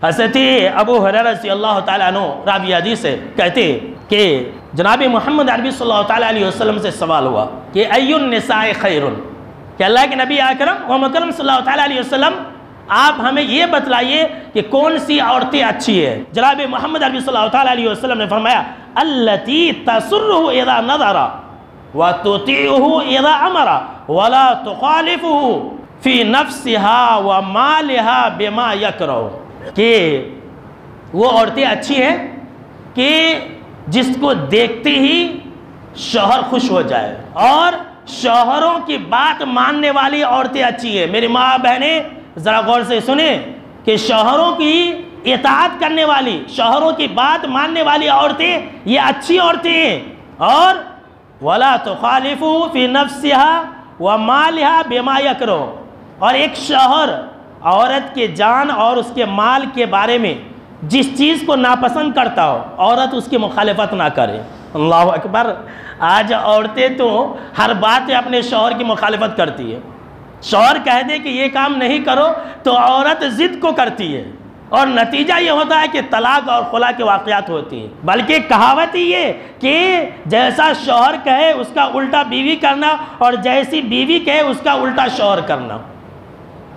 حضرت ابو ہریرہ رضی اللہ تعالیٰ عنہ راوی حدیث سے کہتے کہ جناب محمد عربی صلی اللہ تعالیٰ علیہ وسلم سے سوال ہوا کہ ای النساء خیر، کہ اللہ کے نبی اکرم و مکرم صلی اللہ تعالیٰ علیہ وسلم آپ ہمیں یہ بتلائیے کہ کون سی عورتیں اچھی ہیں۔ جناب محمد عربی صلی اللہ تعالیٰ علیہ وسلم نے فرمایا التی تسرہ اذا نظر وتطیعہ اذا امر ولا تخالفہ فی نفسها ومالها بما یکرہ، کہ وہ عورتیں اچھی ہیں کہ جس کو دیکھتے ہی شوہر خوش ہو جائے، اور شوہروں کی بات ماننے والی عورتیں اچھی ہیں۔ میری ماں بہنیں ذرا غور سے سنیں کہ شوہروں کی اطاعت کرنے والی، شوہروں کی بات ماننے والی عورتیں یہ اچھی عورتیں ہیں۔ اور وَلَا تُخَالِفُوا فِي نَفْسِهَا وَمَالِهَا بِمَا يَكْرَهُ، اور ایک شوہر عورت کے جان اور اس کے مال کے بارے میں جس چیز کو ناپسند کرتا ہو، عورت اس کی مخالفت نہ کرے۔ اللہ اکبر! آج عورتیں تو ہر بات میں اپنے شوہر کی مخالفت کرتی ہے۔ شوہر کہہ دے کہ یہ کام نہیں کرو تو عورت ضد کو کرتی ہے، اور نتیجہ یہ ہوتا ہے کہ طلاق اور خلا کے واقعات ہوتی ہیں۔ بلکہ کہاوت ہی یہ کہ جیسا شوہر کہے اس کا الٹا بیوی کرنا، اور جیسی بیوی کہے اس کا الٹا شوہر کرنا،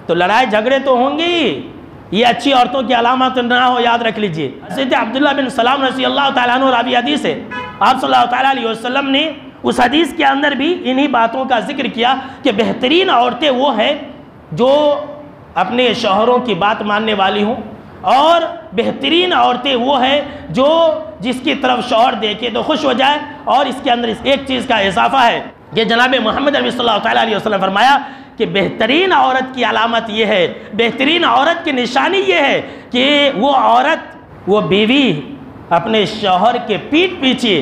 تو لڑائی جھگڑے تو ہوں گی۔ یہ اچھی عورتوں کی علامات نہ ہو، یاد رکھ لیجئے۔ حضرت عبداللہ بن سلام رضی اللہ تعالیٰ عنہ راوی حدیث ہے، آپ صلی اللہ تعالیٰ علیہ وسلم نے اس حدیث کے اندر بھی انہی باتوں کا ذکر کیا کہ بہترین عورتیں وہ ہیں جو اپنے شوہروں کی بات ماننے والی ہوں، اور بہترین عورتیں وہ ہیں جو جس کی طرف شوہر دیکھے تو خوش ہو جائے۔ اور اس کے اندر ایک چیز کا اضافہ ہے کہ جناب محمد عربی صلی اللہ تعالیٰ علیہ وسلم فرمایا کہ بہترین عورت کی علامت یہ ہے، بہترین عورت کی نشانی یہ ہے کہ وہ عورت، وہ بیوی اپنے شوہر کے پیٹھ پیچھے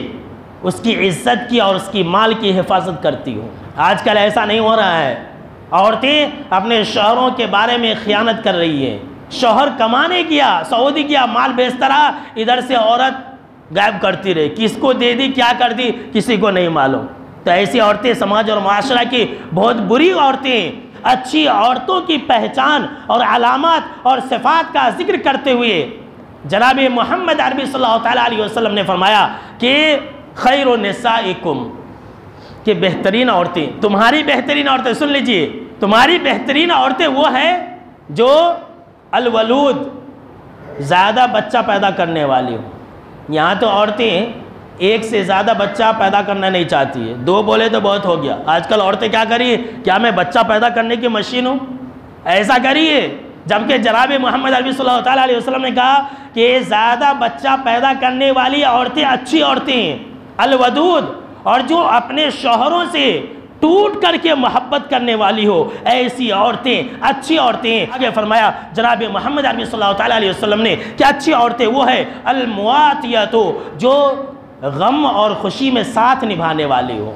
اس کی عزت کی اور اس کی مال کی حفاظت کرتی ہوں۔ آج کل ایسا نہیں ہو رہا ہے، عورتیں اپنے شوہروں کے بارے میں خیانت کر رہی ہیں۔ شوہر کمانے گیا، سعودی گیا، مال بیچتا رہا، ادھر سے عورت غائب کرتی رہی، کس کو دے دی کیا کر دی کسی کو نہیں معلوم۔ تو ایسی عورتیں سماج اور معاشرہ کی بہت بری عورتیں ہیں۔ اچھی عورتوں کی پہچان اور علامات اور صفات کا ذکر کرتے ہوئے جناب محمد عربی صلی اللہ تعالیٰ علیہ وسلم نے فرمایا کہ خیر نسائکم، کہ بہترین عورتیں، تمہاری بہترین عورتیں، سن لیجئے، تمہاری بہترین عورتیں وہ ہیں جو الولود، زیادہ بچہ پیدا کرنے والی ہوں۔ یہاں تو عورتیں ایک سے زیادہ بچہ پیدا کرنا نہیں چاہتی ہے، دو بولے تو بہت ہو گیا۔ آج کل عورتیں کیا کری، کیا میں بچہ پیدا کرنے کی مشین ہوں، ایسا کریے۔ جبکہ جناب محمد عربی صلی اللہ تعالیٰ علیہ وسلم نے کہا کہ زیادہ بچہ پیدا کرنے والی عورتیں اچھی عورتیں ہیں، الودود، اور جو اپنے شوہروں سے ٹوٹ کر کے محبت کرنے والی ہو، ایسی عورتیں اچھی عورتیں ہیں۔ آگے فرمایا جناب محمد عربی صلی اللہ تعالیٰ علیہ وسلم نے کہ اچھی عورتیں وہ ہے المواتیۃ، جو غم اور خوشی میں ساتھ نبھانے والی ہو،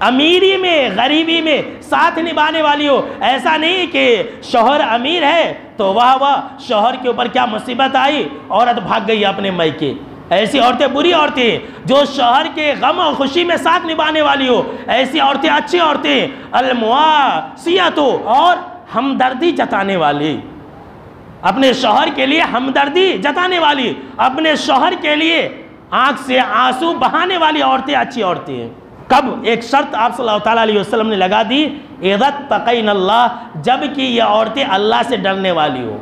امیری میں غریبی میں ساتھ نبھانے والی ہو۔ ایسا نہیں کہ شوہر امیر ہے تو واہ واہ شوہر کے اوپر کیا مصیبت آئی، عورت بھاگ گئی اپنے میکے۔ ایسی عورتیں بری عورتیں ہیں جو شوہر کے غم اور خوشی میں ساتھ نبھانے والی ہو، ایسی عورتیں اچھی عورتیں المواسیۃ، اور ہمدردی جتانے والی، اپنے شوہر کے لیے ہمدردی جتانے والی، اپنے شوہر کے لیے آنکھ سے آنسو بہانے والی عورتیں اچھی عورتیں ہیں۔ کب ایک شرط آپ صلی اللہ تعالیٰ علیہ وسلم نے لگا دی، اذا اتقین اللہ، جب کہ یہ عورتیں اللہ سے ڈرنے والی ہو۔